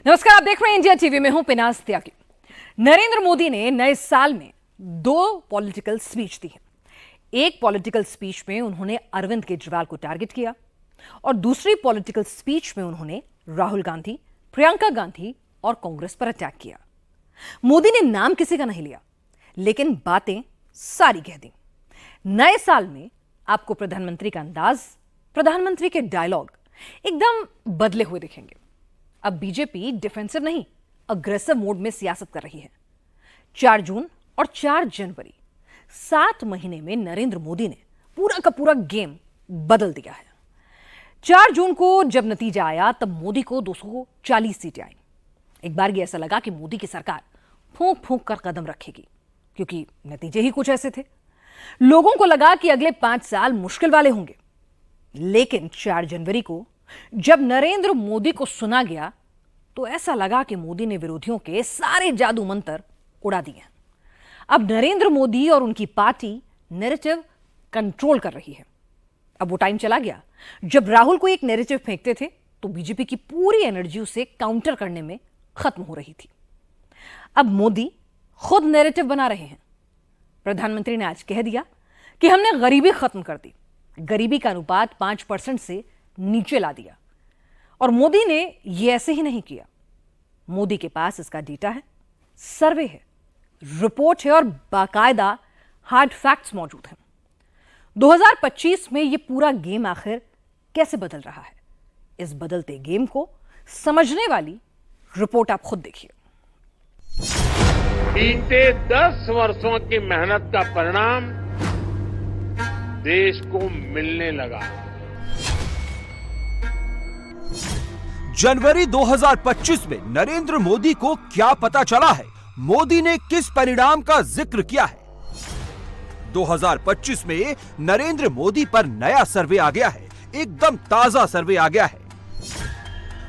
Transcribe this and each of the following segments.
नमस्कार, आप देख रहे हैं इंडिया टीवी में हूं पिनाज त्यागी। नरेंद्र मोदी ने नए साल में 2 पॉलिटिकल स्पीच दी है। एक पॉलिटिकल स्पीच में उन्होंने अरविंद केजरीवाल को टारगेट किया और दूसरी पॉलिटिकल स्पीच में उन्होंने राहुल गांधी, प्रियंका गांधी और कांग्रेस पर अटैक किया। मोदी ने नाम किसी का नहीं लिया, लेकिन बातें सारी कह दी। नए साल में आपको प्रधानमंत्री का अंदाज, प्रधानमंत्री के डायलॉग एकदम बदले हुए दिखेंगे। अब बीजेपी डिफेंसिव नहीं, अग्रेसिव मोड में सियासत कर रही है। 4 जून और 4 जनवरी 7 महीने में नरेंद्र मोदी ने पूरा का पूरा गेम बदल दिया है। 4 जून को जब नतीजा आया तब मोदी को 240 सीटें आई। एक बार ऐसा लगा कि मोदी की सरकार फूंक फूंक कर कदम रखेगी, क्योंकि नतीजे ही कुछ ऐसे थे। लोगों को लगा कि अगले 5 साल मुश्किल वाले होंगे। लेकिन 4 जनवरी को जब नरेंद्र मोदी को सुना गया तो ऐसा लगा कि मोदी ने विरोधियों के सारे जादू मंत्र उड़ा दिए। अब नरेंद्र मोदी और उनकी पार्टी नैरेटिव कंट्रोल कर रही है। अब वो टाइम चला गया जब राहुल को एक नैरेटिव फेंकते थे तो बीजेपी की पूरी एनर्जी उसे काउंटर करने में खत्म हो रही थी। अब मोदी खुद नैरेटिव बना रहे हैं। प्रधानमंत्री ने आज कह दिया कि हमने गरीबी खत्म कर दी, गरीबी का अनुपात 5% से नीचे ला दिया। और मोदी ने यह ऐसे ही नहीं किया। मोदी के पास इसका डेटा है, सर्वे है, रिपोर्ट है और बाकायदा हार्ड फैक्ट्स मौजूद हैं। 2025 में यह पूरा गेम आखिर कैसे बदल रहा है, इस बदलते गेम को समझने वाली रिपोर्ट आप खुद देखिए। बीते 10 वर्षों की मेहनत का परिणाम देश को मिलने लगा। जनवरी 2025 में नरेंद्र मोदी को क्या पता चला है? मोदी ने किस परिणाम का जिक्र किया है? 2025 में नरेंद्र मोदी पर नया सर्वे आ गया है, एकदम ताजा सर्वे आ गया है।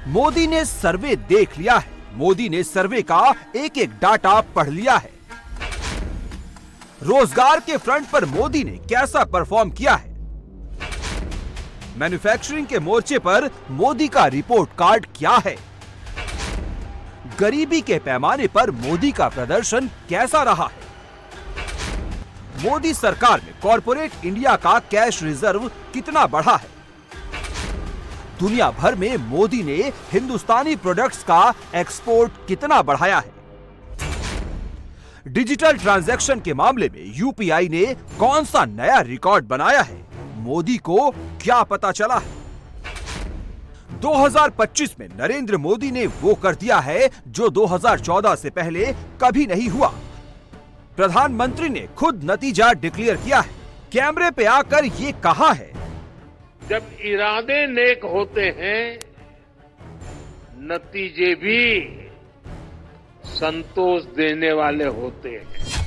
मोदी ने सर्वे देख लिया है, मोदी ने सर्वे का एक एक डाटा पढ़ लिया है। रोजगार के फ्रंट पर मोदी ने कैसा परफॉर्म किया है? मैन्युफैक्चरिंग के मोर्चे पर मोदी का रिपोर्ट कार्ड क्या है? गरीबी के पैमाने पर मोदी का प्रदर्शन कैसा रहा है? मोदी सरकार में कॉर्पोरेट इंडिया का कैश रिजर्व कितना बढ़ा है? दुनिया भर में मोदी ने हिंदुस्तानी प्रोडक्ट्स का एक्सपोर्ट कितना बढ़ाया है? डिजिटल ट्रांजैक्शन के मामले में यूपीआई ने कौन सा नया रिकॉर्ड बनाया है? मोदी को क्या पता चला है? 2025 में नरेंद्र मोदी ने वो कर दिया है जो 2014 से पहले कभी नहीं हुआ। प्रधानमंत्री ने खुद नतीजा डिक्लेयर किया है। कैमरे पे आकर ये कहा है, जब इरादे नेक होते हैं नतीजे भी संतोष देने वाले होते हैं।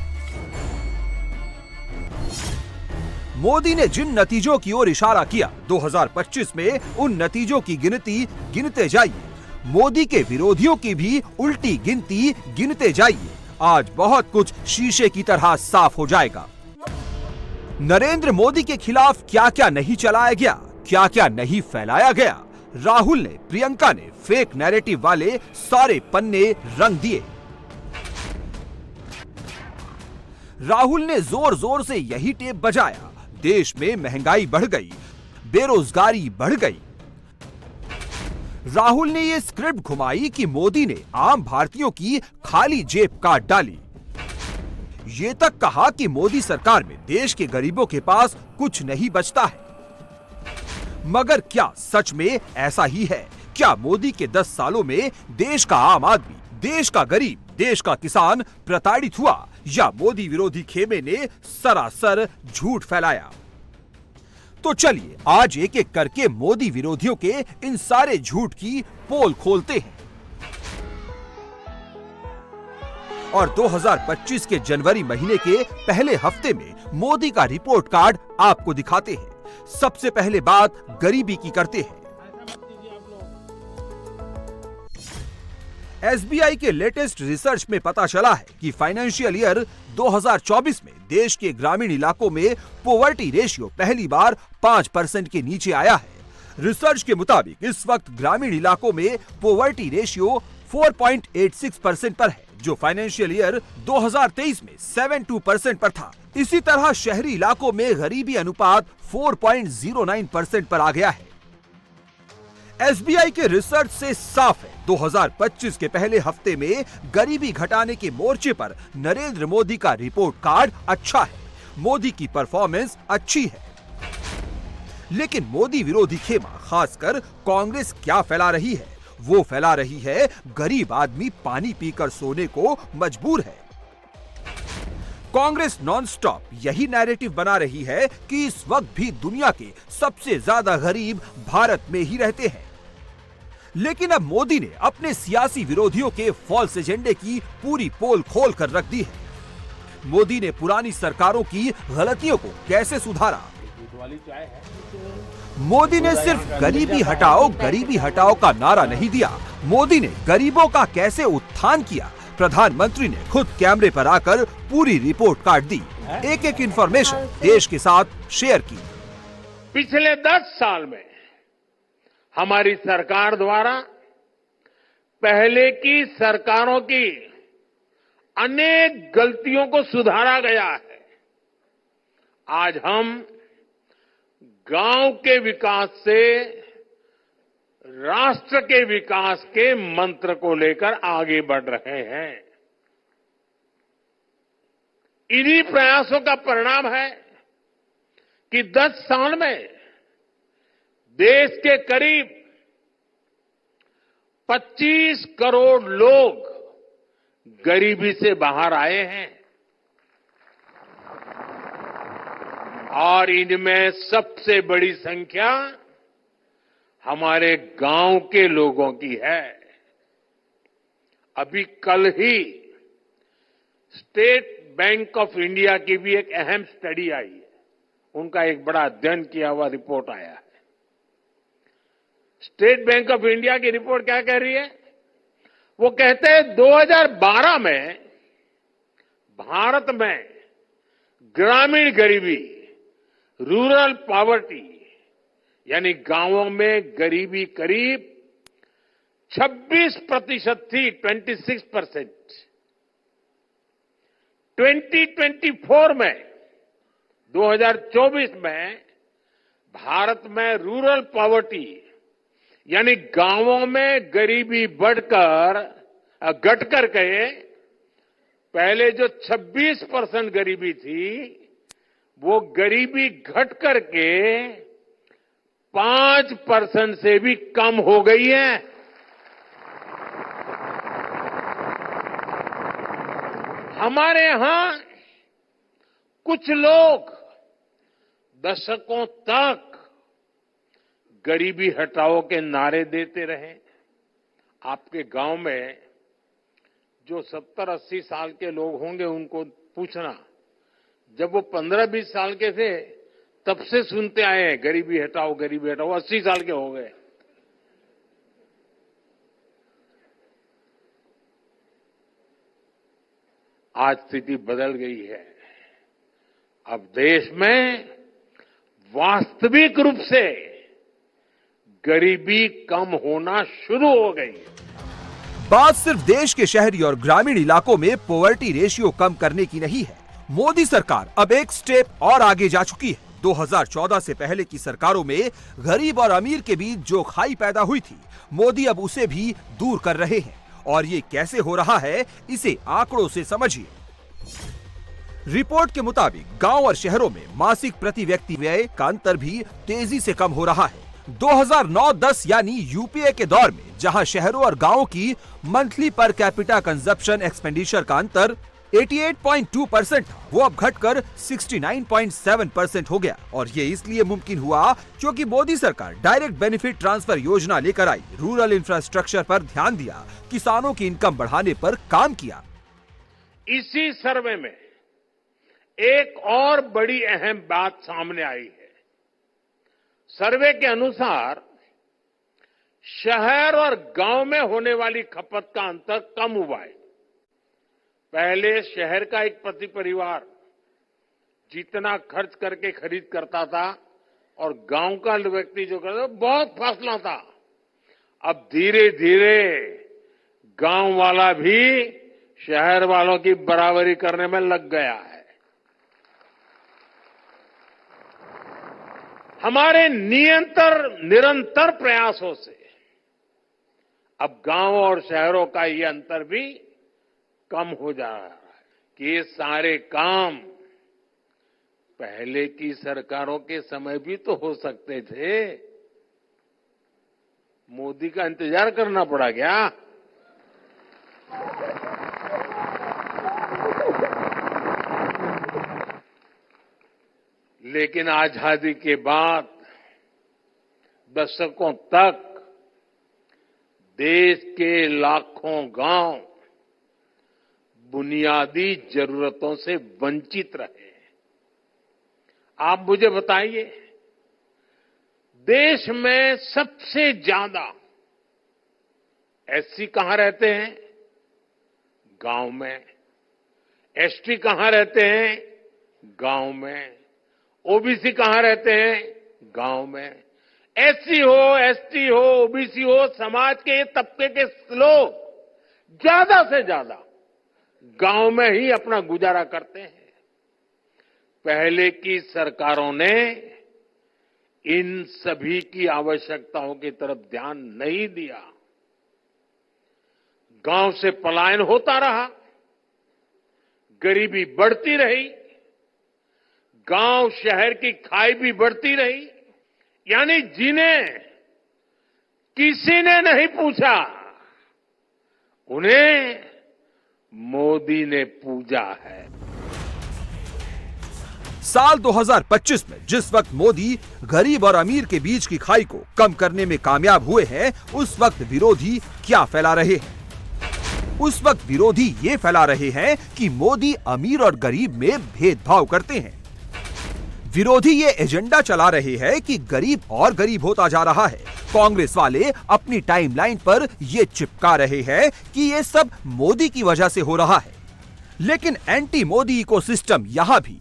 मोदी ने जिन नतीजों की ओर इशारा किया, 2025 में उन नतीजों की गिनती गिनते जाइए। मोदी के विरोधियों की भी उल्टी गिनती गिनते जाइए। आज बहुत कुछ शीशे की तरह साफ हो जाएगा। नरेंद्र मोदी के खिलाफ क्या क्या नहीं चलाया गया, क्या क्या नहीं फैलाया गया। राहुल ने, प्रियंका ने फेक नैरेटिव वाले सारे पन्ने रंग दिए। राहुल ने जोर जोर से यही टेप बजाया, देश में महंगाई बढ़ गई, बेरोजगारी बढ़ गई। राहुल ने यह स्क्रिप्ट घुमाई कि मोदी ने आम भारतीयों की खाली जेब काट डाली। ये तक कहा कि मोदी सरकार में देश के गरीबों के पास कुछ नहीं बचता है। मगर क्या सच में ऐसा ही है? क्या मोदी के 10 सालों में देश का आम आदमी, देश का गरीब, देश का किसान प्रताड़ित हुआ, या मोदी विरोधी खेमे ने सरासर झूठ फैलाया? तो चलिए आज एक एक करके मोदी विरोधियों के इन सारे झूठ की पोल खोलते हैं और 2025 के जनवरी महीने के पहले हफ्ते में मोदी का रिपोर्ट कार्ड आपको दिखाते हैं। सबसे पहले बात गरीबी की करते हैं। एसबीआई के लेटेस्ट रिसर्च में पता चला है कि फाइनेंशियल ईयर 2024 में देश के ग्रामीण इलाकों में पॉवर्टी रेशियो पहली बार 5% के नीचे आया है। रिसर्च के मुताबिक इस वक्त ग्रामीण इलाकों में पॉवर्टी रेशियो 4.86% पर है, जो फाइनेंशियल ईयर 2023 में 72% पर था। इसी तरह शहरी इलाकों में गरीबी अनुपात 4.09% पर आ गया है। एसबीआई के रिसर्च से साफ है, 2025 के पहले हफ्ते में गरीबी घटाने के मोर्चे पर नरेंद्र मोदी का रिपोर्ट कार्ड अच्छा है। मोदी की परफॉर्मेंस अच्छी है, लेकिन मोदी विरोधी खेमा खासकर कांग्रेस क्या फैला रही है? वो फैला रही है गरीब आदमी पानी पीकर सोने को मजबूर है। कांग्रेस नॉनस्टॉप यही नैरेटिव बना रही है कि इस वक्त भी दुनिया के सबसे ज्यादा गरीब भारत में ही रहते हैं। लेकिन अब मोदी ने अपने सियासी विरोधियों के फॉल्स एजेंडे की पूरी पोल खोल कर रख दी है। मोदी ने पुरानी सरकारों की गलतियों को कैसे सुधारा? मोदी ने सिर्फ गरीबी हटाओ का नारा नहीं दिया। मोदी ने गरीबों का कैसे उत्थान किया? प्रधानमंत्री ने खुद कैमरे पर आकर पूरी रिपोर्ट कार्ड दी, एक एक इंफॉर्मेशन देश के साथ शेयर की। पिछले 10 साल में हमारी सरकार द्वारा पहले की सरकारों की अनेक गलतियों को सुधारा गया है। आज हम गांव के विकास से राष्ट्र के विकास के मंत्र को लेकर आगे बढ़ रहे हैं। इन्हीं प्रयासों का परिणाम है कि 10 साल में देश के करीब 25 करोड़ लोग गरीबी से बाहर आए हैं और इनमें सबसे बड़ी संख्या हमारे गांव के लोगों की है। अभी कल ही स्टेट बैंक ऑफ इंडिया की भी एक अहम स्टडी आई है। उनका एक बड़ा अध्ययन किया हुआ रिपोर्ट आया है। स्टेट बैंक ऑफ इंडिया की रिपोर्ट क्या कह रही है? वो कहते हैं 2012 में भारत में ग्रामीण गरीबी, रूरल पॉवर्टी, यानी गांवों में गरीबी करीब 26% थी, 26%। 2024 में 2024 में भारत में रूरल पॉवर्टी यानी गांवों में गरीबी घट कर के पहले जो 26% गरीबी थी वो गरीबी घट करके 5% से भी कम हो गई है। हमारे यहां कुछ लोग दशकों तक गरीबी हटाओ के नारे देते रहे। आपके गांव में जो 70-80 साल के लोग होंगे उनको पूछना, जब वो 15-20 साल के थे तब से सुनते आए हैं गरीबी हटाओ, 80 साल के हो गए। आज स्थिति बदल गई है। अब देश में वास्तविक रूप से गरीबी कम होना शुरू हो गई है। बात सिर्फ देश के शहरी और ग्रामीण इलाकों में पॉवर्टी रेशियो कम करने की नहीं है। मोदी सरकार अब एक स्टेप और आगे जा चुकी है। 2014 से पहले की सरकारों में गरीब और अमीर के बीच जो खाई पैदा हुई थी, मोदी अब उसे भी दूर कर रहे हैं। और ये कैसे हो रहा है, इसे आंकड़ों से समझिए। रिपोर्ट के मुताबिक गांव और शहरों में मासिक प्रति व्यक्ति व्यय का अंतर भी तेजी से कम हो रहा है। 2009-10 यानी यूपीए के दौर में जहां शहरों और गांवों की monthly per capita consumption expenditure का अंतर 88.2% था, वो अब घटकर 69.7% हो गया। और ये इसलिए मुमकिन हुआ क्योंकि मोदी सरकार डायरेक्ट बेनिफिट ट्रांसफर योजना लेकर आई, रूरल इंफ्रास्ट्रक्चर पर ध्यान दिया, किसानों की इनकम बढ़ाने पर काम किया। इसी सर्वे में एक और बड़ी अहम बात सामने आई है। सर्वे के अनुसार शहर और गांव में होने वाली खपत का अंतर कम हुआ है। पहले शहर का एक प्रति परिवार जितना खर्च करके खरीद करता था और गांव का व्यक्ति जो करता था, बहुत फासला था। अब धीरे धीरे गांव वाला भी शहर वालों की बराबरी करने में लग गया है। हमारे निरंतर प्रयासों से अब गांव और शहरों का ये अंतर भी कम हो जा रहा है कि ये सारे काम पहले की सरकारों के समय भी तो हो सकते थे। मोदी का इंतजार करना पड़ा क्या? लेकिन आजादी के बाद दशकों तक देश के लाखों गांव बुनियादी जरूरतों से वंचित रहे। आप मुझे बताइए, देश में सबसे ज्यादा एससी कहां रहते हैं? गांव में। एसटी कहां रहते हैं? गांव में। ओबीसी कहां रहते हैं? गांव में। एससी हो, एसटी हो, ओबीसी हो, समाज के तबके के लोग ज्यादा से ज्यादा गांव में ही अपना गुजारा करते हैं। पहले की सरकारों ने इन सभी की आवश्यकताओं की तरफ ध्यान नहीं दिया। गांव से पलायन होता रहा, गरीबी बढ़ती रही, गांव शहर की खाई भी बढ़ती रही। यानी जिन्हें किसी ने नहीं पूछा, उन्हें मोदी ने पूजा है। साल 2025 में जिस वक्त मोदी गरीब और अमीर के बीच की खाई को कम करने में कामयाब हुए हैं, उस वक्त विरोधी क्या फैला रहे हैं? उस वक्त विरोधी ये फैला रहे हैं कि मोदी अमीर और गरीब में भेदभाव करते हैं। विरोधी ये एजेंडा चला रहे हैं कि गरीब और गरीब होता जा रहा है। कांग्रेस वाले अपनी टाइमलाइन पर ये चिपका रहे हैं कि ये सब मोदी की वजह से हो रहा है। लेकिन एंटी मोदी इकोसिस्टम यहां भी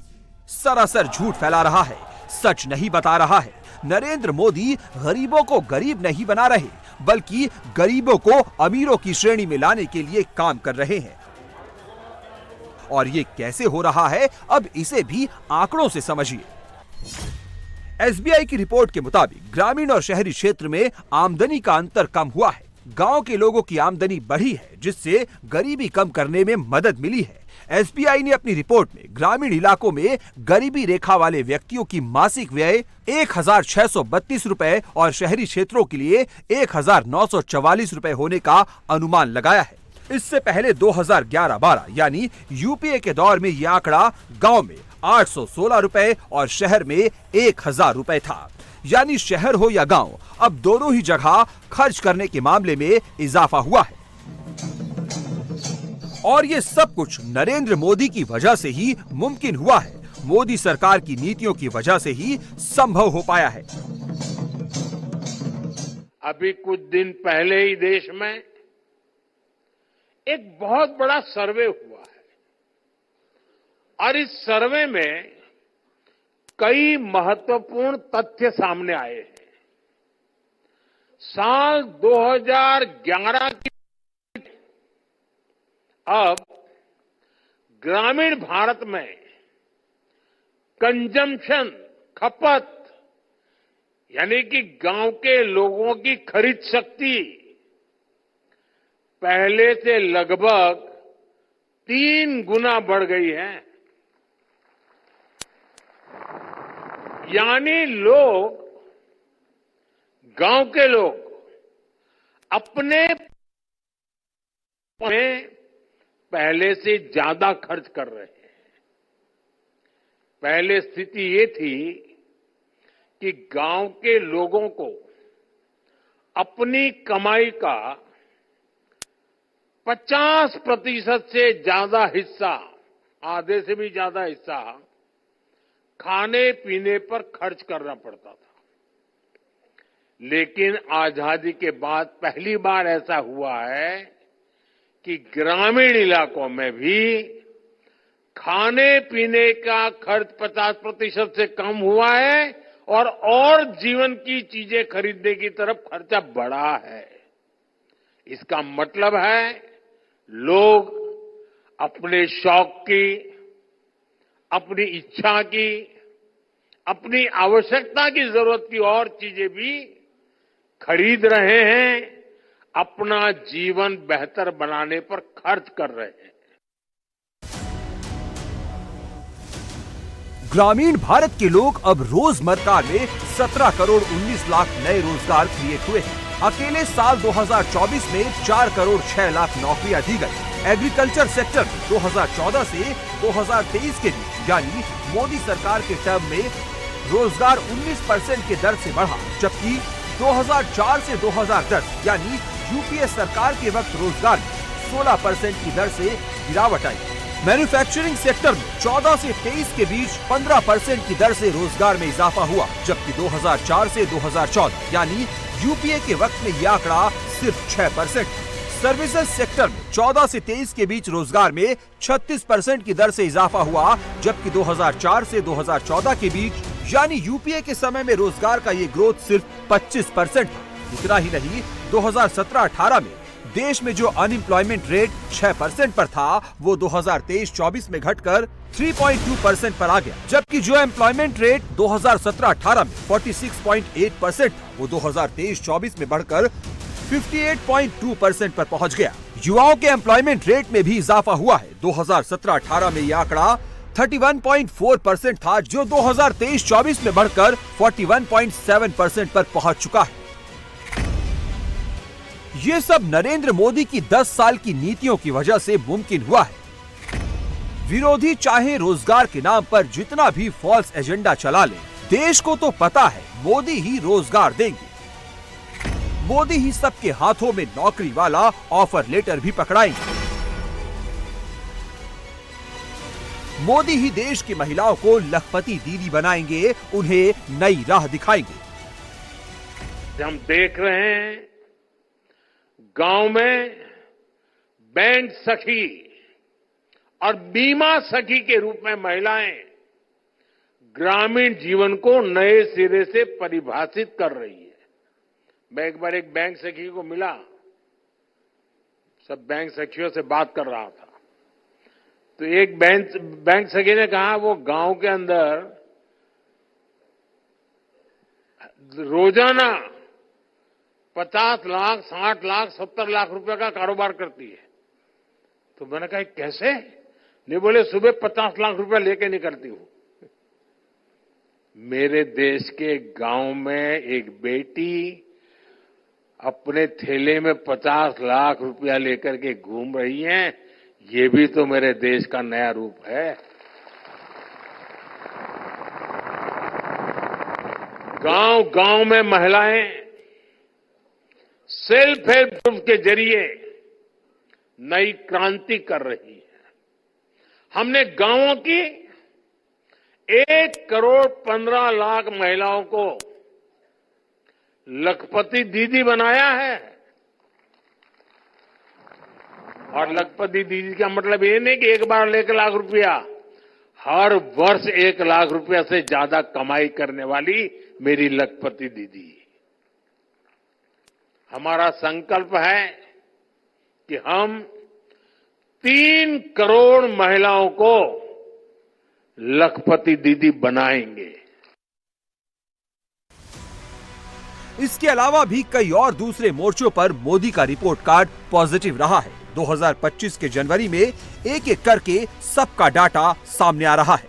सरासर झूठ फैला रहा है, सच नहीं बता रहा है। नरेंद्र मोदी गरीबों को गरीब नहीं बना रहे, बल्कि गरीबों को अमीरों की श्रेणी में लाने के लिए काम कर रहे हैं। और ये कैसे हो रहा है, अब इसे भी आंकड़ों से समझिए। एसबीआई की रिपोर्ट के मुताबिक ग्रामीण और शहरी क्षेत्र में आमदनी का अंतर कम हुआ है। गांव के लोगों की आमदनी बढ़ी है, जिससे गरीबी कम करने में मदद मिली है। एसबीआई ने अपनी रिपोर्ट में ग्रामीण इलाकों में गरीबी रेखा वाले व्यक्तियों की मासिक व्यय 1,632 रुपए और शहरी क्षेत्रों के लिए 1,944 रुपए होने का अनुमान लगाया है। इससे पहले 2011-12 यानी यूपीए के दौर में यह आंकड़ा गांव में 816 रुपए और शहर में 1,000 रुपए था। यानी शहर हो या गांव, अब दोनों ही जगह खर्च करने के मामले में इजाफा हुआ है। और ये सब कुछ नरेंद्र मोदी की वजह से ही मुमकिन हुआ है। मोदी सरकार की नीतियों की वजह से ही संभव हो पाया है। अभी कुछ दिन पहले ही देश में एक बहुत बड़ा सर्वे हुआ है और इस सर्वे में कई महत्वपूर्ण तथ्य सामने आए हैं। साल 2011 की अब ग्रामीण भारत में कंजम्पशन, खपत, यानी कि गांव के लोगों की खरीद शक्ति पहले से लगभग 3 गुना बढ़ गई है। यानी लोग, गांव के लोग अपने में पहले से ज्यादा खर्च कर रहे हैं। पहले स्थिति ये थी कि गांव के लोगों को अपनी कमाई का 50% से ज्यादा हिस्सा, आधे से भी ज्यादा हिस्सा खाने पीने पर खर्च करना पड़ता था। लेकिन आजादी के बाद पहली बार ऐसा हुआ है कि ग्रामीण इलाकों में भी खाने पीने का खर्च 50% से कम हुआ है और जीवन की चीजें खरीदने की तरफ खर्चा बढ़ा है। इसका मतलब है लोग अपने शौक की, अपनी इच्छा की, अपनी आवश्यकता की जरूरत की और चीजें भी खरीद रहे हैं, अपना जीवन बेहतर बनाने पर खर्च कर रहे हैं। ग्रामीण भारत के लोग अब रोजमर्रा में 17 करोड़ 19 लाख नए रोजगार क्रिएट हुए हैं। अकेले साल 2024 में 4 करोड़ 6 लाख नौकरियां दी गई। एग्रीकल्चर सेक्टर में 2014 से 2023 के बीच यानी मोदी सरकार के टर्म में रोजगार 19% की दर से बढ़ा, जबकि 2004 से 2010 यानी यूपीए सरकार के वक्त रोजगार में 16% की दर से गिरावट आई। मैन्युफैक्चरिंग सेक्टर में 14 से 23 के बीच 15% की दर से रोजगार में इजाफा हुआ, जबकि 2004 से 2014 यानी यूपीए के वक्त में यह आंकड़ा सिर्फ 6%। सर्विसेज सेक्टर में 14 से 23 के बीच रोजगार में 36% की दर से इजाफा हुआ, जबकि 2004 से 2014 के बीच यानी यूपीए के समय में रोजगार का ये ग्रोथ सिर्फ 25% था। इतना ही नहीं, 2017-18 में देश में जो अनएम्प्लॉयमेंट रेट 6% पर था, वो 2023-24 में घटकर 3.2% पर आ गया, जबकि जो एम्प्लॉयमेंट रेट 2017-18 में 46.8% था, वो 2023-24 में बढ़कर 58.2% पर पहुंच गया। युवाओं के एम्प्लॉयमेंट रेट में भी इजाफा हुआ है। 2017-18 में यह आंकड़ा 31.4% था, जो 2023-24 में बढ़कर 41.7% पर पहुंच चुका है। ये सब नरेंद्र मोदी की 10 साल की नीतियों की वजह से मुमकिन हुआ है। विरोधी चाहे रोजगार के नाम पर जितना भी फॉल्स एजेंडा चला ले, देश को तो पता है मोदी ही रोजगार देंगे। मोदी ही सबके हाथों में नौकरी वाला ऑफर लेटर भी पकड़ाएंगे। मोदी ही देश की महिलाओं को लखपति दीदी बनाएंगे, उन्हें नई राह दिखाएंगे। हम देख रहे हैं गांव में बैंक सखी और बीमा सखी के रूप में महिलाएं ग्रामीण जीवन को नए सिरे से परिभाषित कर रही है। मैं एक बार एक बैंक सखी को मिला, सब बैंक सखियों से बात कर रहा था, तो एक बैंक सखी ने कहा वो गांव के अंदर रोजाना 50 लाख, 60 लाख, 70 लाख रुपए का कारोबार करती है। तो मैंने कहा कैसे? नहीं, बोले सुबह 50 लाख रुपए लेके निकलती हूं। मेरे देश के गांव में एक बेटी अपने थैले में 50 लाख रुपया लेकर के घूम रही है, ये भी तो मेरे देश का नया रूप है। गांव गांव में महिलाएं सेल्फ हेल्प ग्रुप के जरिए नई क्रांति कर रही है। हमने गांवों की 1 करोड़ 15 लाख महिलाओं को लखपति दीदी बनाया है। और लखपति दीदी का मतलब ये नहीं कि एक बार 1 लाख रुपया, हर वर्ष 1 लाख रुपया से ज्यादा कमाई करने वाली मेरी लखपति दीदी। हमारा संकल्प है कि हम 3 करोड़ महिलाओं को लखपति दीदी बनाएंगे। इसके अलावा भी कई और दूसरे मोर्चों पर मोदी का रिपोर्ट कार्ड पॉजिटिव रहा है। 2025 के जनवरी में एक एक करके सबका डाटा सामने आ रहा है।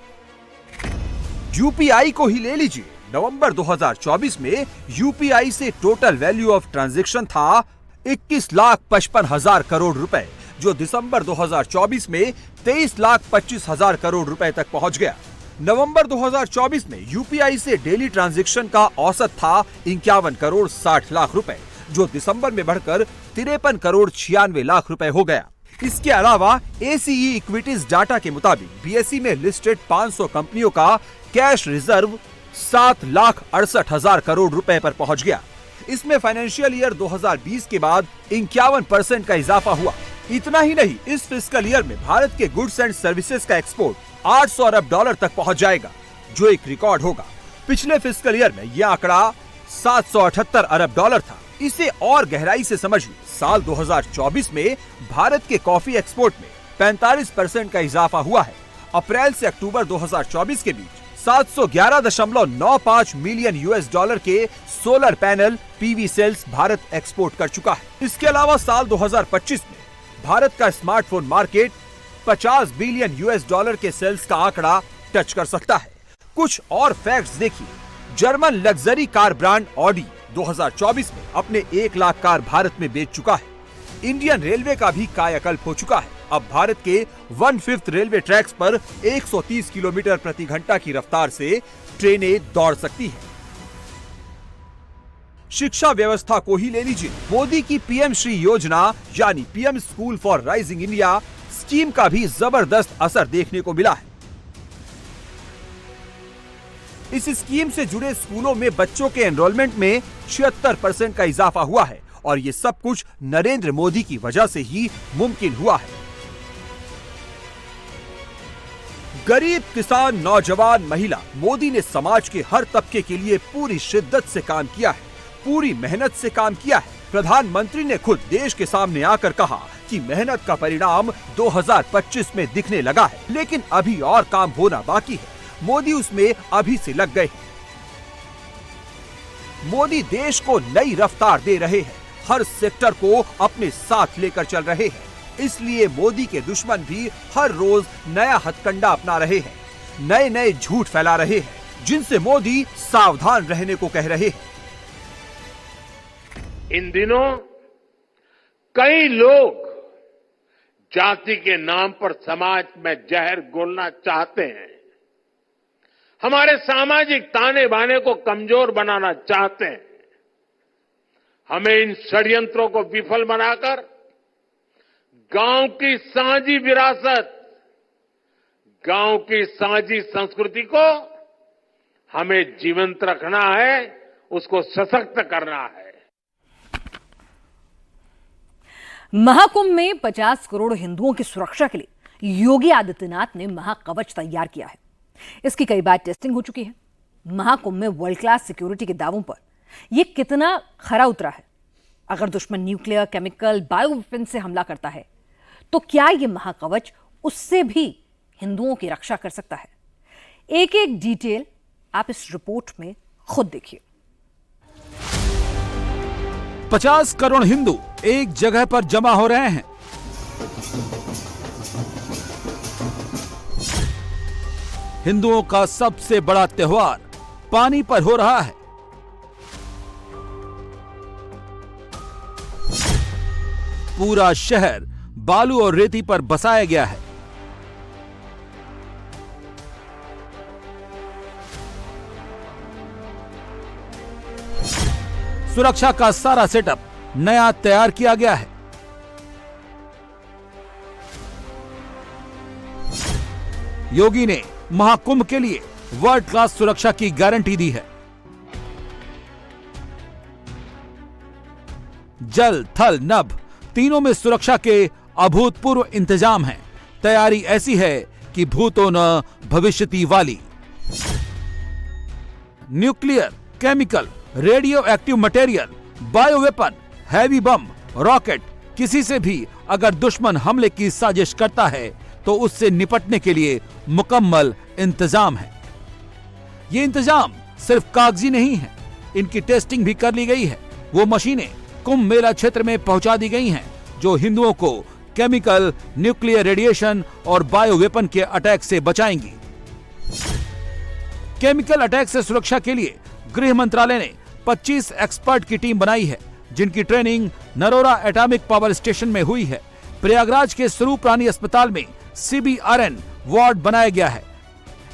यूपीआई को ही ले लीजिए। नवंबर 2024 में यूपीआई से टोटल वैल्यू ऑफ ट्रांजैक्शन था 21,55,000 करोड़ रुपए, जो दिसंबर 2024 में 23,25,000 करोड़ रुपए तक पहुंच गया। नवंबर 2024 में यूपीआई से डेली ट्रांजैक्शन का औसत था 51 करोड़ 60 लाख रुपए, जो दिसंबर में बढ़कर 53 करोड़ 96 लाख रुपए हो गया। इसके अलावा एसीई इक्विटीज डाटा के मुताबिक बीएसई में लिस्टेड 500 कंपनियों का कैश रिजर्व 7,68,000 करोड़ रुपए पर पहुंच गया। इसमें फाइनेंशियल ईयर 2020 के बाद 51% का इजाफा हुआ। इतना ही नहीं, इस फिस्कल ईयर में भारत के गुड्स एंड सर्विसेज का एक्सपोर्ट 800 अरब डॉलर तक पहुंच जाएगा, जो एक रिकॉर्ड होगा। पिछले फिस्कल ईयर में यह आंकड़ा 778 अरब डॉलर था। इसे और गहराई से समझिए। साल 2024 में भारत के कॉफी एक्सपोर्ट में 45% का इजाफा हुआ है। अप्रैल से अक्टूबर 2024 के बीच 711.95 मिलियन यूएस डॉलर के solar panel PV sales Bharat export कर चुका है। इसके अलावा साल 2025 में भारत का smartphone market 50 billion US dollar के सेल्स का आंकड़ा टच कर सकता है। कुछ और फैक्ट्स देखिए। German luxury car brand Audi 2024 में अपने 1 लाख कार भारत में बेच चुका है। इंडियन रेलवे का भी कायाकल्प हो चुका है। अब भारत के 1/5 रेलवे ट्रैक्स पर 130 किलोमीटर प्रति घंटा की रफ्तार से ट्रेनें दौड़ सकती हैं। शिक्षा व्यवस्था को ही ले लीजिए। मोदी की पीएम श्री योजना यानी PM school for rising India scheme का भी जबरदस्त असर देखने को मिला है। इस स्कीम से जुड़े स्कूलों में बच्चों के एनरोलमेंट में 76% का इजाफा हुआ है और ये सब कुछ नरेंद्र मोदी की वजह से ही मुमकिन हुआ है। गरीब, किसान, नौजवान, महिला, मोदी ने समाज के हर तबके के लिए पूरी शिद्दत से काम किया है, पूरी मेहनत से काम किया है। प्रधानमंत्री ने खुद देश के सामने आकर कहा कि मेहनत का परिणाम 2025 में दिखने लगा है, लेकिन अभी और काम होना बाकी है। मोदी उसमें अभी से लग गए। मोदी देश को नई रफ्तार दे रहे हैं, हर सेक्टर को अपने साथ लेकर चल रहे हैं। इसलिए मोदी के दुश्मन भी हर रोज नया हथकंडा अपना रहे हैं, नए नए झूठ फैला रहे हैं, जिनसे मोदी सावधान रहने को कह रहे हैं। इन दिनों कई लोग जाति के नाम पर समाज में जहर घोलना चाहते हैं, हमारे सामाजिक ताने बाने को कमजोर बनाना चाहते हैं। हमें इन षड्यंत्रों को विफल बनाकर गांव की साझी विरासत, गांव की साझी संस्कृति को हमें जीवंत रखना है, उसको सशक्त करना है। महाकुंभ में 50 करोड़ हिंदुओं की सुरक्षा के लिए योगी आदित्यनाथ ने महाकवच तैयार किया है। इसकी कई बार टेस्टिंग हो चुकी है। महाकुंभ में वर्ल्ड क्लास सिक्योरिटी के दावों पर यह कितना खरा उतरा है? अगर दुश्मन न्यूक्लियर, केमिकल, बायो वेपन से हमला करता है तो क्या यह महाकवच उससे भी हिंदुओं की रक्षा कर सकता है? एक एक डिटेल आप इस रिपोर्ट में खुद देखिए। 50 करोड़ हिंदू एक जगह पर जमा हो रहे हैं। हिंदुओं का सबसे बड़ा त्योहार पानी पर हो रहा है। पूरा शहर बालू और रेती पर बसाया गया है। सुरक्षा का सारा सेटअप नया तैयार किया गया है। योगी ने महाकुंभ के लिए वर्ल्ड क्लास सुरक्षा की गारंटी दी है। जल, थल, नभ तीनों में सुरक्षा के अभूतपूर्व इंतजाम हैं। तैयारी ऐसी है कि भूतो न भविष्यति वाली। Nuclear, chemical, radioactive material, bio weapon, heavy bomb, rocket, किसी से भी अगर दुश्मन हमले की साजिश करता है तो उससे निपटने के लिए मुकम्मल इंतजाम है। ये इंतजाम सिर्फ कागजी नहीं है, इनकी टेस्टिंग भी कर ली गई है। वो मशीनें कुंभ मेला क्षेत्र में पहुंचा दी गई हैं जो हिंदुओं को केमिकल, न्यूक्लियर रेडिएशन और बायो वेपन के अटैक से बचाएंगी। केमिकल अटैक से सुरक्षा के लिए गृह मंत्रालय ने 25 एक्सपर्ट की टीम बनाई है, जिनकी training Narora atomic power station में हुई है। प्रयागराज के स्वरूप रानी अस्पताल में CBRN वार्ड बनाया गया है।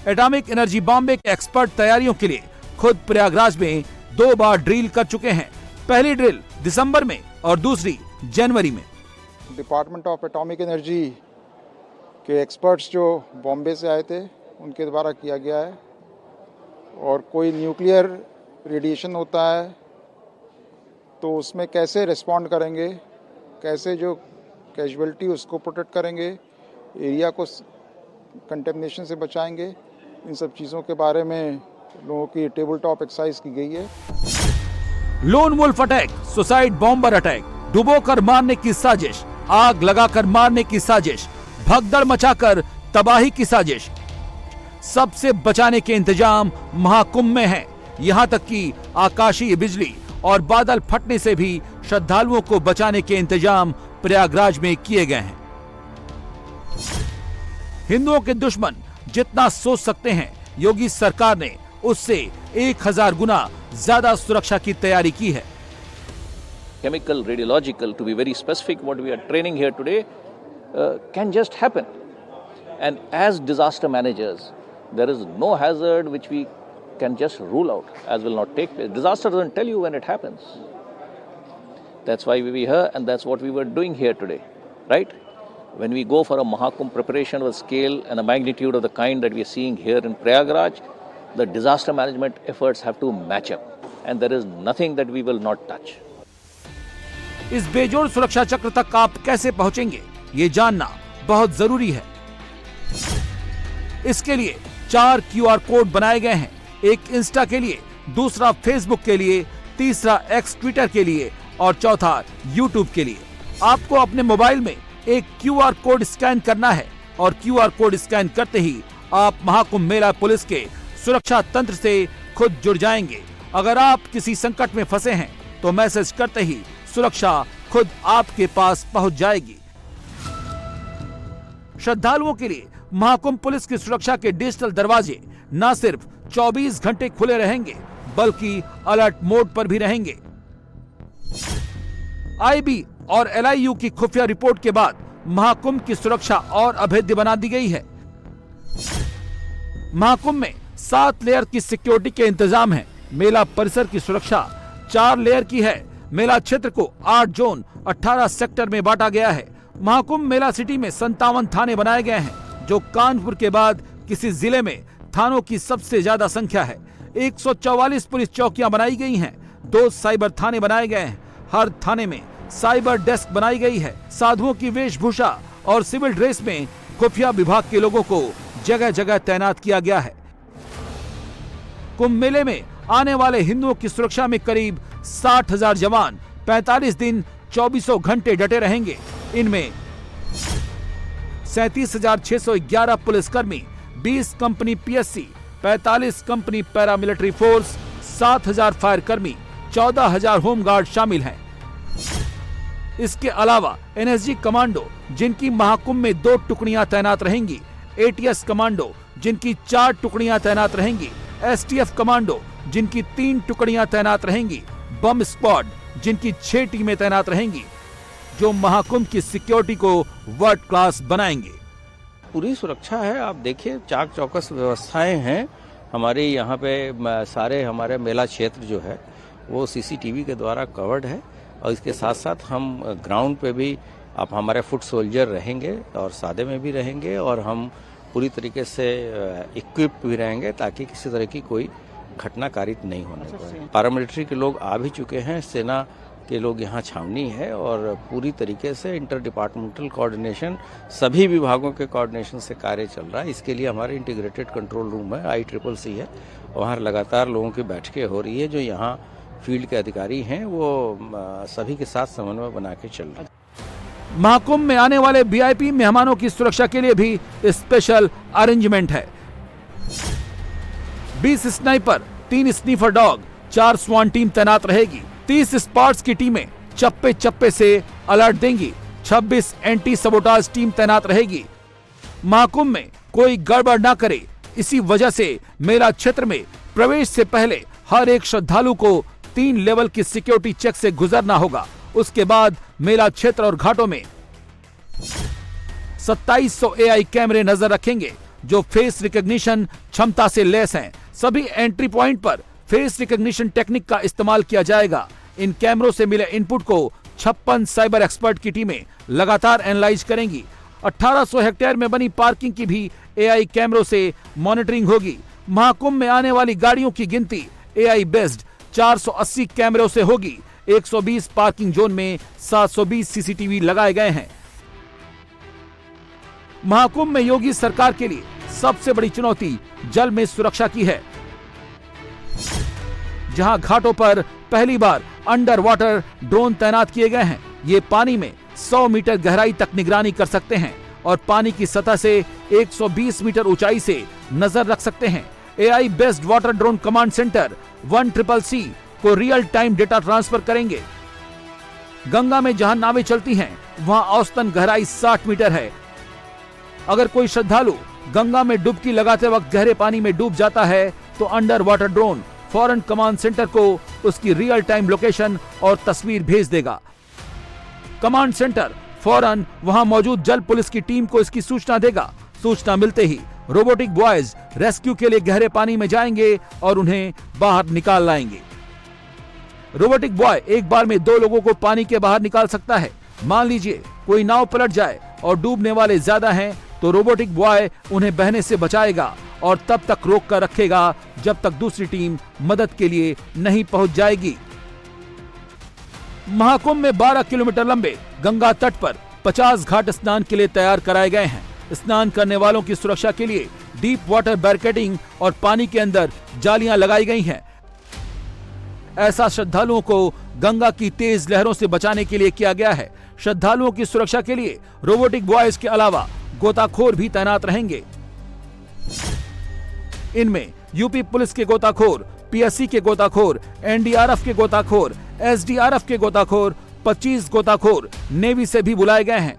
एटॉमिक एनर्जी बॉम्बे के एक्सपर्ट तैयारियों के लिए खुद प्रयागराज में 2 बार ड्रिल कर चुके हैं। पहली ड्रिल दिसंबर में और दूसरी जनवरी में। डिपार्टमेंट ऑफ एटॉमिक एनर्जी के एक्सपर्ट्स जो बॉम्बे से आए थे उनके द्वारा किया गया है। और कोई न्यूक्लियर रेडिएशन होता है तो उसमें कैसे रिस्पॉन्ड करेंगे, कैसे जो कैजुअलिटी उसको प्रोटेक्ट करेंगे, एरिया को कंटेमिनेशन से बचाएंगे, इन सब चीज़ों के बारे में लोगों की टेबल टॉप एक्सरसाइज की गई है। Lone wolf attack, suicide bomber attack, डुबोकर मारने की साजिश, आग लगाकर मारने की साजिश, भगदड़ मचाकर तबाही की साजिश। सबसे बचाने के इंतजाम महाकुंभ में हैं। यहां तक कि आकाशीय बिजली और बादल फटने से भी श्रद्धालुओं को बचाने के इंतजाम प्रयागराज में किए गए हैं। हिंदुओं के दुश्मन जितना सोच सकते हैं, योगी सरकार ने उससे 1000 गुना ज्यादा सुरक्षा की तैयारी की है। Chemical, radiological, to be very specific, what we are training here today can just happen. And as disaster managers, there is no hazard which we can just rule out as will not take place. Disaster doesn't tell you when it happens. That's why we were here and that's what we were doing here today, right? When we go for a Mahakumbh preparation of a scale and a magnitude of the kind that we are seeing here in Prayagraj, the disaster management efforts have to match up and there is nothing that we will not touch. इस बेजोड़ सुरक्षा चक्र तक आप कैसे पहुंचेंगे, ये जानना बहुत जरूरी है। इसके लिए 4 QR कोड बनाए गए हैं, एक इंस्टा के लिए, दूसरा फेसबुक के लिए, तीसरा एक्स ट्विटर के लिए और चौथा यूट्यूब के लिए। आपको अपने मोबाइल में एक QR कोड स्कैन करना है और QR कोड स्कैन करते ही आप महाकुंभ मेला पुलिस के सुरक्षा तंत्र से खुद जुड़ जाएंगे। अगर आप किसी संकट में फंसे हैं तो मैसेज करते ही सुरक्षा खुद आपके पास पहुंच जाएगी। श्रद्धालुओं के लिए महाकुंभ पुलिस की सुरक्षा के डिजिटल दरवाजे न सिर्फ 24 घंटे खुले रहेंगे बल्कि अलर्ट मोड पर भी रहेंगे। आईबी और LIU की खुफिया रिपोर्ट के बाद महाकुंभ की सुरक्षा और अभेद्य बना दी गई है। महाकुंभ में 7 लेयर की सिक्योरिटी के इंतजाम है। मेला परिसर की सुरक्षा 4 लेयर की है। मेला क्षेत्र को 8 जोन 18 सेक्टर में बांटा गया है। महाकुंभ मेला सिटी में 57 थाने बनाए गए हैं, जो कानपुर के बाद किसी जिले में थानों की सबसे ज्यादा संख्या है। 144 पुलिस चौकियां बनाई गई हैं, 2 साइबर थाने बनाए गए हैं। हर थाने में साइबर डेस्क बनाई गई है। साधुओं की वेशभूषा और सिविल ड्रेस में खुफिया विभाग के लोगों को जगह जगह तैनात किया गया है। कुंभ मेले में आने वाले हिंदुओं की सुरक्षा में करीब 60,000 जवान 45 दिन 24 घंटे डटे रहेंगे। इनमें 37,611 पुलिसकर्मी, 20 company PSC, 45 company paramilitary force, 7,000 fire कर्मी, 14,000 होमगार्ड शामिल हैं। इसके अलावा NSG कमांडो, जिनकी महाकुंभ में 2 टुकड़ियां तैनात रहेंगी, ATS कमांडो, जिनकी 4 टुकड़ियां तैनात रहेंगी, STF कमांडो, जिनकी 3 टुकड़ियां तैनात रहेंगी, बम स्क्वाड, जिनकी 6 टीमें तैनात रहेंगी, जो महाकुंभ की सिक्योरिटी को वर्ल्ड क्लास बनाएंगे। पूरी सुरक्षा है। आप देखिए, चाक चौकस व्यवस्थाएं हैं हमारे यहाँ पे। सारे हमारे मेला क्षेत्र जो है वो CCTV के द्वारा कवर्ड है और इसके साथ साथ हम ग्राउंड पे भी आप हमारे फुट सोल्जर रहेंगे और सादे में भी रहेंगे और हम पूरी तरीके से इक्विप्ड भी रहेंगे ताकि किसी तरह की कोई घटना कारित नहीं होने पाए। पैरामिलिट्री के लोग आ भी चुके हैं, सेना के लोग यहाँ छावनी है और पूरी तरीके से इंटर डिपार्टमेंटल कोऑर्डिनेशन, सभी विभागों के कोऑर्डिनेशन से कार्य चल रहा है। इसके लिए हमारे इंटीग्रेटेड कंट्रोल रूम है, ICCC है, वहाँ लगातार लोगों की बैठकें हो रही है। जो यहाँ फील्ड के अधिकारी हैं वो सभी के साथ समन्वय बना के चल रहे हैं। महाकुंभ में आने वाले VIP मेहमानों की सुरक्षा के लिए भी स्पेशल अरेंजमेंट है। 20 स्नाइपर, 3 स्नीफर डॉग, 4 स्वान टीम तैनात रहेगी। 30 स्पॉट्स की टीमें चप्पे चप्पे से अलर्ट देंगी। 26 एंटी सबोटाज टीम तैनात रहेगी। महाकुंभ में कोई गड़बड़ ना करे, इसी वजह से मेला क्षेत्र में प्रवेश से पहले हर एक श्रद्धालु को 3 लेवल की सिक्योरिटी चेक से गुजरना होगा। उसके बाद मेला क्षेत्र और घाटों में 2700 AI कैमरे नजर रखेंगे, जो फेस रिकॉग्निशन क्षमता से लैस हैं। सभी एंट्री पॉइंट पर फेस रिकॉग्निशन टेक्निक का इस्तेमाल किया जाएगा। इन कैमरों से मिले इनपुट को 56 साइबर एक्सपर्ट की टीमें लगातार एनालाइज करेंगी। 1800 हेक्टेयर में बनी पार्किंग की भी AI कैमरों से मॉनिटरिंग होगी। महाकुंभ में आने वाली गाड़ियों की गिनती AI बेस्ड 480 कैमरों से होगी। 120 पार्किंग जोन में 720 CCTV लगाए गए हैं। महाकुंभ में योगी सरकार के लिए सबसे बड़ी चुनौती जल में सुरक्षा की है। जहां घाटों पर पहली बार अंडर वाटर ड्रोन तैनात किए गए हैं। ये पानी में 100 मीटर गहराई तक निगरानी कर सकते हैं और पानी की सतह से 120 मीटर ऊंचाई से नजर रख सकते हैं। AI based water drone command centre 1CCC को रियल टाइम डेटा ट्रांसफर करेंगे। गंगा में जहां नावें चलती हैं वहां औसतन गहराई 60 मीटर है। अगर कोई श्रद्धालु गंगा में डुबकी लगाते वक्त गहरे पानी में डूब जाता है तो अंडर वाटर ड्रोन फौरन कमांड सेंटर को उसकी रियल टाइम लोकेशन और तस्वीर भेज देगा। कमांड सेंटर फौरन वहां मौजूद जल पुलिस की टीम को इसकी सूचना देगा। सूचना मिलते ही रोबोटिक बॉयज रेस्क्यू के लिए गहरे पानी में जाएंगे और उन्हें बाहर निकाल लाएंगे। रोबोटिक बॉय एक बार में 2 लोगों को पानी के बाहर निकाल सकता है। मान लीजिए कोई नाव पलट जाए और डूबने वाले ज्यादा हैं तो रोबोटिक बॉय उन्हें बहने से बचाएगा और तब तक रोक कर रखेगा जब तक दूसरी टीम मदद के लिए नहीं पहुंच जाएगी। महाकुंभ में 12 किलोमीटर लंबे गंगा तट पर 50 घाट स्नान के लिए तैयार कराए गए हैं। स्नान करने वालों की सुरक्षा के लिए डीप वाटर बैरिकेडिंग और पानी के अंदर जालियां लगाई गई हैं। ऐसा श्रद्धालुओं को गंगा की तेज लहरों से बचाने के लिए किया गया है। श्रद्धालुओं की सुरक्षा के लिए रोबोटिक बॉयज के अलावा गोताखोर भी तैनात रहेंगे। इनमें यूपी पुलिस के गोताखोर, PSC के गोताखोर, NDRF के गोताखोर, SDRF के गोताखोर, 25 गोताखोर नेवी से भी बुलाए गए हैं।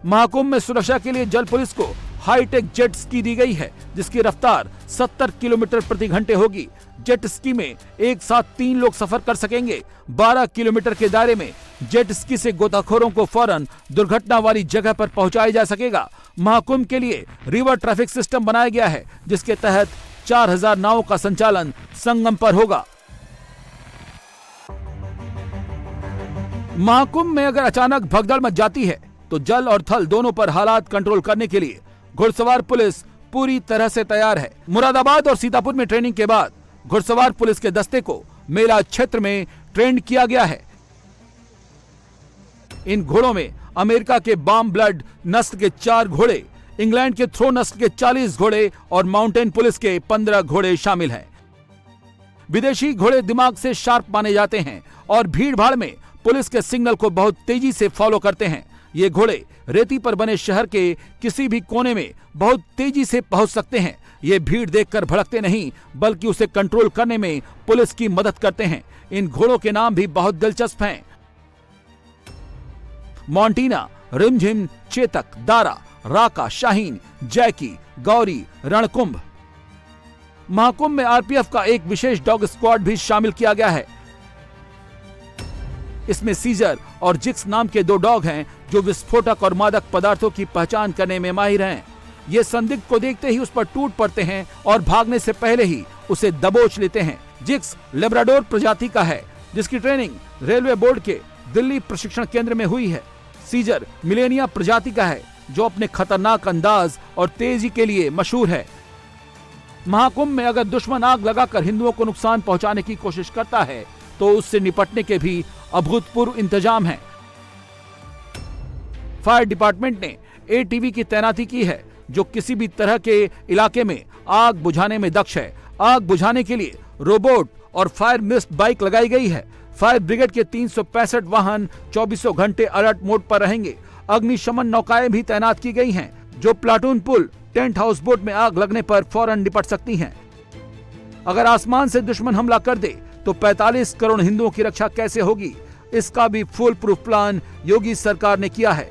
महाकुंभ में सुरक्षा के लिए जल पुलिस को हाईटेक जेट स्की दी गई है जिसकी रफ्तार 70 किलोमीटर प्रति घंटे होगी। जेट स्की में एक साथ 3 लोग सफर कर सकेंगे। 12 किलोमीटर के दायरे में जेट स्की से गोताखोरों को फौरन दुर्घटना वाली जगह पर पहुंचाया जा सकेगा। महाकुंभ के लिए रिवर ट्रैफिक सिस्टम बनाया गया है जिसके तहत 4000 नावों का संचालन संगम पर होगा। महाकुंभ में अगर अचानक भगदड़ मच जाती है तो जल और थल दोनों पर हालात कंट्रोल करने के लिए घुड़सवार पुलिस पूरी तरह से तैयार है। मुरादाबाद और सीतापुर में ट्रेनिंग के बाद घुड़सवार पुलिस के दस्ते को मेला क्षेत्र में ट्रेन किया गया है। इन घोड़ों में अमेरिका के बाम ब्लड नस्ल के 4 घोड़े, इंग्लैंड के थ्रो नस्ल के 40 घोड़े और माउंटेन पुलिस के 15 घोड़े शामिल हैं। विदेशी घोड़े दिमाग से शार्प माने जाते हैं और भीड़ भाड़ में पुलिस के सिग्नल को बहुत तेजी से फॉलो करते हैं। ये घोड़े रेती पर बने शहर के किसी भी कोने में बहुत तेजी से पहुंच सकते हैं। ये भीड़ देखकर भड़कते नहीं बल्कि उसे कंट्रोल करने में पुलिस की मदद करते हैं। इन घोड़ों के नाम भी बहुत दिलचस्प हैं। मॉन्टीना, रिमझिम, चेतक, दारा, राका, शाहीन, जैकी, गौरी, रणकुंभ। महाकुंभ में आरपीएफ का एक विशेष डॉग स्क्वाड भी शामिल किया गया है। इसमें सीजर और जिक्स नाम के 2 डॉग हैं जो विस्फोटक और मादक पदार्थों की पहचान करने में माहिर हैं। ये संदिग्ध को देखते ही उस पर टूट पड़ते हैं और भागने से पहले ही उसे दबोच लेते हैं। जिक्स लेब्राडोर प्रजाति का है जिसकी ट्रेनिंग रेलवे बोर्ड के दिल्ली प्रशिक्षण केंद्र में हुई है। सीजर मिलेनिया प्रजाति का है जो अपने खतरनाक अंदाज और तेजी के लिए मशहूर है। महाकुंभ में अगर दुश्मन आग लगाकर हिंदुओं को नुकसान पहुंचाने की कोशिश करता है तो उससे निपटने के भी अभूतपूर्व इंतजाम हैं। फायर डिपार्टमेंट ने ATV की तैनाती की है जो किसी भी तरह के इलाके में आग बुझाने में दक्ष है। आग बुझाने के लिए रोबोट और फायर मिस्ट बाइक लगाई गई है। फायर ब्रिगेड के 365 वाहन 24 घंटे अलर्ट मोड पर रहेंगे। अग्निशमन नौकाएं भी तैनात की गई हैं जो प्लाटून पुल, टेंट हाउस बोट में आग लगने पर फौरन निपट सकती हैं। अगर आसमान से दुश्मन हमला कर दे तो 45 करोड़ हिंदुओं की रक्षा कैसे होगी, इसका भी फुल प्रूफ प्लान योगी सरकार ने किया है।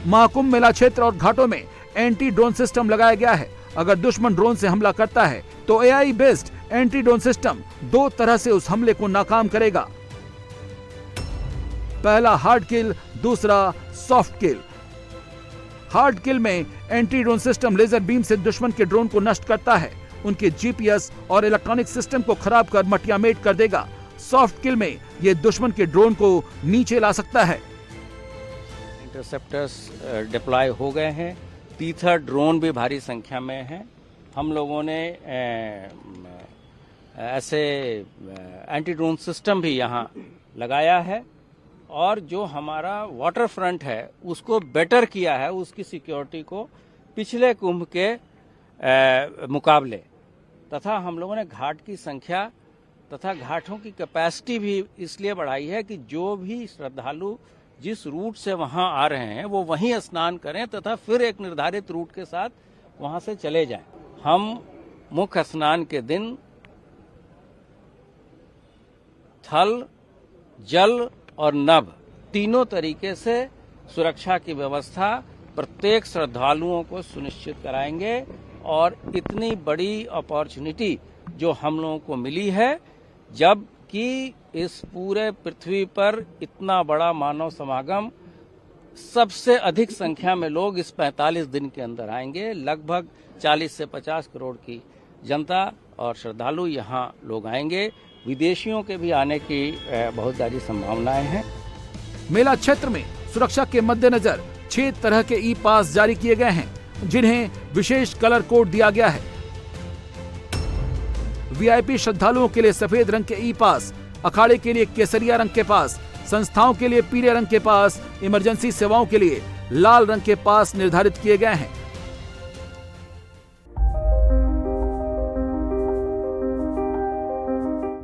महाकुंभ मेला क्षेत्र और घाटों में एंटी ड्रोन सिस्टम लगाया गया है। अगर दुश्मन ड्रोन से हमला करता है तो AI based anti drone system 2 तरह से उस हमले को नाकाम करेगा। पहला हार्ड किल, दूसरा सॉफ्ट किल। हार्ड किल में anti drone system laser beam से दुश्मन के ड्रोन को नष्ट करता है, उनके GPS और इलेक्ट्रॉनिक सिस्टम को खराब कर मटियामेट कर देगा। सॉफ्ट किल में यह दुश्मन के ड्रोन को नीचे ला सकता है। इंटरसेप्टर्स डिप्लॉय हो गए हैं। तीथर ड्रोन भी भारी संख्या में हैं। हम लोगों ने ऐसे एंटी ड्रोन सिस्टम भी यहाँ लगाया है और जो हमारा वाटर फ्रंट है उसको बेटर किया है, उसकी सिक्योरिटी को पिछले कुंभ के मुकाबले। तथा हम लोगों ने घाट की संख्या तथा घाटों की कैपेसिटी भी इसलिए बढ़ाई है कि जो भी श्रद्धालु जिस रूट से वहां आ रहे हैं वो वहीं स्नान करें तथा फिर एक निर्धारित रूट के साथ वहां से चले जाएं। हम मुख्य स्नान के दिन थल, जल और नभ तीनों तरीके से सुरक्षा की व्यवस्था प्रत्येक श्रद्धालुओं को सुनिश्चित कराएंगे और इतनी बड़ी अपॉर्चुनिटी जो हम लोगों को मिली है, जबकि इस पूरे पृथ्वी पर इतना बड़ा मानव समागम, सबसे अधिक संख्या में लोग इस 45 दिन के अंदर आएंगे। लगभग 40 से 50 करोड़ की जनता और श्रद्धालु यहाँ लोग आएंगे। विदेशियों के भी आने की बहुत सारी संभावनाएं हैं। मेला क्षेत्र में सुरक्षा के मद्देनजर 6 तरह के ई पास जारी किए गए हैं, जिन्हें विशेष कलर कोड दिया गया है। वीआईपी श्रद्धालुओं के लिए सफेद रंग के ई पास, अखाड़े के लिए केसरिया रंग के पास, संस्थाओं के लिए पीले रंग के पास, इमरजेंसी सेवाओं के लिए लाल रंग के पास निर्धारित किए गए हैं।